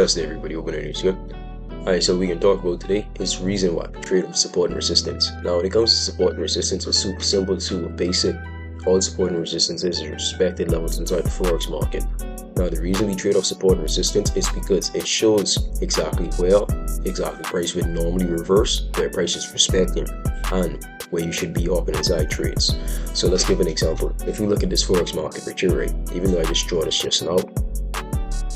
Bless everybody over there. Good. Alright, so we can talk about today is reason why we trade off support and resistance. Now, when it comes to support and resistance, it's super simple, super basic. All support and resistance is respected levels inside the forex market. Now, the reason we trade off support and resistance is because it shows exactly where price would normally reverse, where price is respecting, and where you should be open inside trades. So let's give an example. If we look at this forex market right here, right, even though I just draw this just now,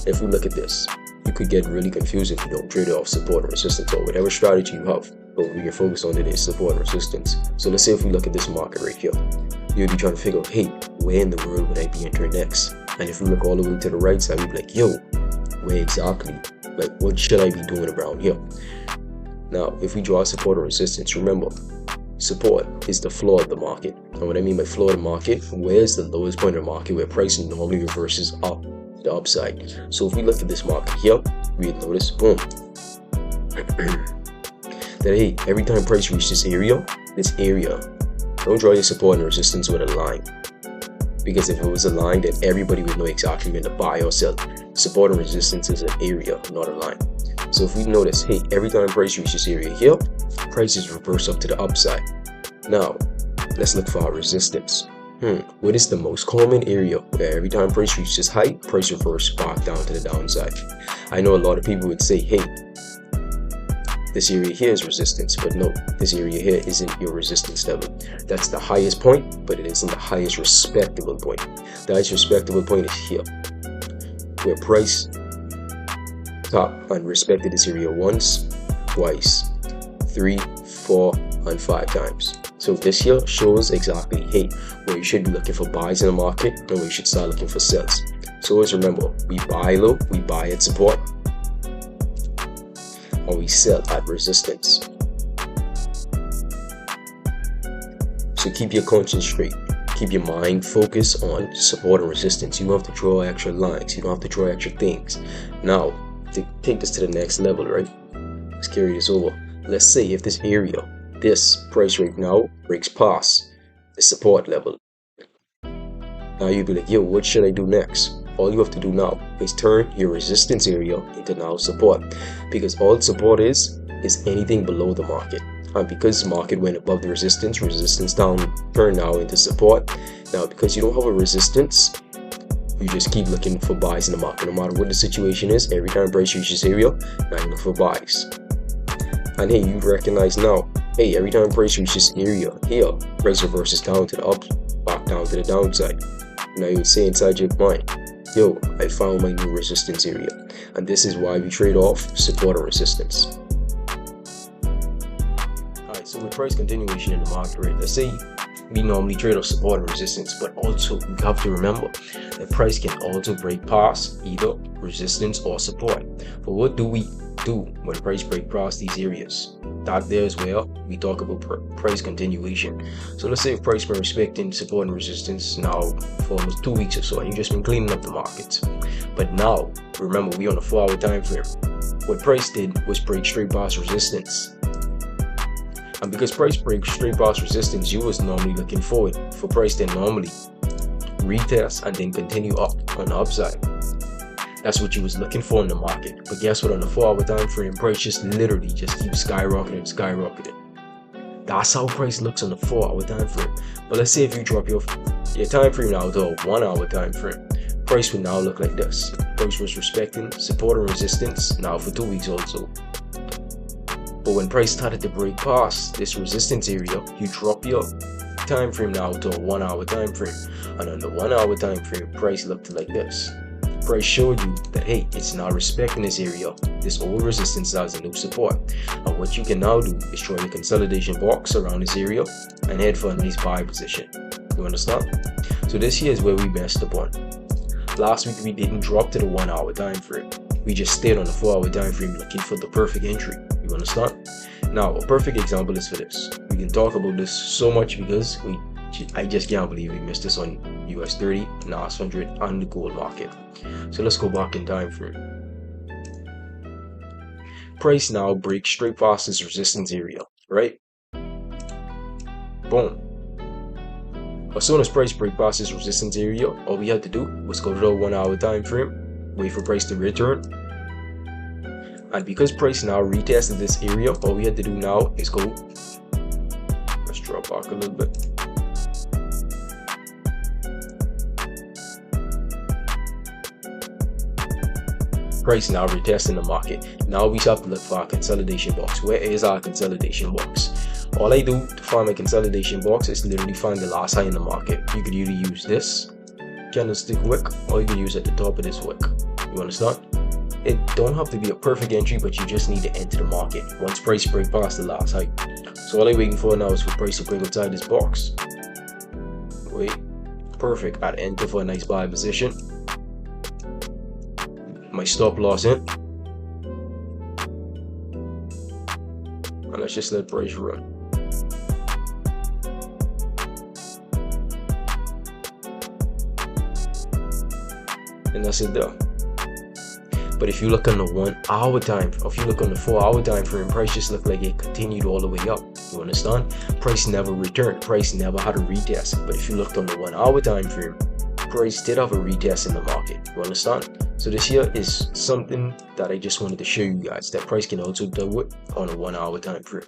if we look at this, you could get really confused if you don't trade off support and resistance or whatever strategy you have. But we can focus on today is support and resistance. So let's say if we look at this market right here, you'll be trying to figure out, hey, where in the world would I be entering next? And if we look all the way to the right side, we'd be like, yo, where exactly? Like, what should I be doing around here? Now, if we draw support and resistance, remember, support is the floor of the market. And what I mean by floor of the market, where's the lowest point of the market where price normally reverses up the upside. So if we look at this market here, we notice, boom, that hey, every time price reaches this area, don't draw your support and resistance with a line, because if it was a line, then everybody would know exactly when to buy or sell. Support and resistance is an area, not a line. So if we notice, hey, every time price reaches this area here, prices reverse up to the upside. Now let's look for our resistance. What is the most common area where every time price reaches height, price reverse back down to the downside? I know a lot of people would say, hey, this area here is resistance, but no, this area here isn't your resistance level. That's the highest point, but it isn't the highest respectable point. The highest respectable point is here, where price top and respected this area once, twice, 3, 4, and 5 times. So this here shows exactly, hey, where you should be looking for buys in the market and where you should start looking for sells. So always remember, we buy low, we buy at support, or we sell at resistance. So keep your conscience straight. Keep your mind focused on support and resistance. You don't have to draw extra lines. You don't have to draw extra things. Now, to take this to the next level, right? Let's carry this over. Let's say if this area, this price right now breaks past the support level. Now you'll be like, yo, what should I do next? All you have to do now is turn your resistance area into now support, because all support is anything below the market. And because the market went above the resistance down turned now into support. Now because you don't have a resistance, you just keep looking for buys in the market. No matter what the situation is, every time price reaches this area, now you look for buys. And hey, you recognize now, hey, every time price reaches this area here, price reverses down to the up, back down to the downside. Now you would say inside your mind, yo, I found my new resistance area. And this is why we trade off support and resistance. Alright, so with price continuation in the market, right, let's say we normally trade off support and resistance, but also you have to remember that price can also break past either resistance or support. But what do we do when price break past these areas? That there is where we talk about price continuation. So let's say if price been respecting support and resistance now for almost 2 weeks or so, and you've just been cleaning up the markets. But now, remember, we on a 4-hour time frame. What price did was break straight past resistance. And because price breaks straight past resistance, you was normally looking forward for price to normally retest and then continue up on the upside. That's what you was looking for in the market. But guess what? On the 4-hour time frame, price just literally just keeps skyrocketing. That's how price looks on the 4-hour time frame. But let's say if you drop your time frame now to a 1-hour time frame, price would now look like this. Price was respecting support and resistance now for 2 weeks also. But when price started to break past this resistance area, you drop your time frame now to a 1-hour time frame. And on the 1-hour time frame, price looked like this. Price showed you that, hey, it's not respecting this area. This old resistance as a new support. And what you can now do is draw your consolidation box around this area and head for a nice buy position. You understand? So this here is where we messed up on. Last week we didn't drop to the 1-hour time frame. We just stayed on the 4-hour time frame looking for the perfect entry. You understand? Now a perfect example is for this. We can talk about this so much because I just can't believe we missed this on US 30, NAS 100, and the gold market. So let's go back in time frame. Price now breaks straight past this resistance area, right? Boom. As soon as price break past this resistance area, all we had to do was go to the 1 hour time frame, wait for price to return, And because price now retested this area, all we had to do now is go, let's drop back a little bit. Price now retesting the market. Now we have to look for our consolidation box. Where is our consolidation box? All I do to find my consolidation box is literally find the last high in the market. You could either use this candlestick wick, or you could use at the top of this wick. You understand? It don't have to be a perfect entry, but you just need to enter the market once price break past the last high. So all I'm waiting for now is for price to break outside this box. Wait, perfect. I'd enter for a nice buy position. My stop loss in, and let's just let price run. And that's it there. But if you look on the 1 hour time, or if you look on the 4 hour time frame, price just looked like it continued all the way up. You understand? Price never returned. Price never had a retest. But if you looked on the 1 hour time frame, price did have a retest in the market. You understand? So this here is something that I just wanted to show you guys, that price can also do it on a 1 hour time frame.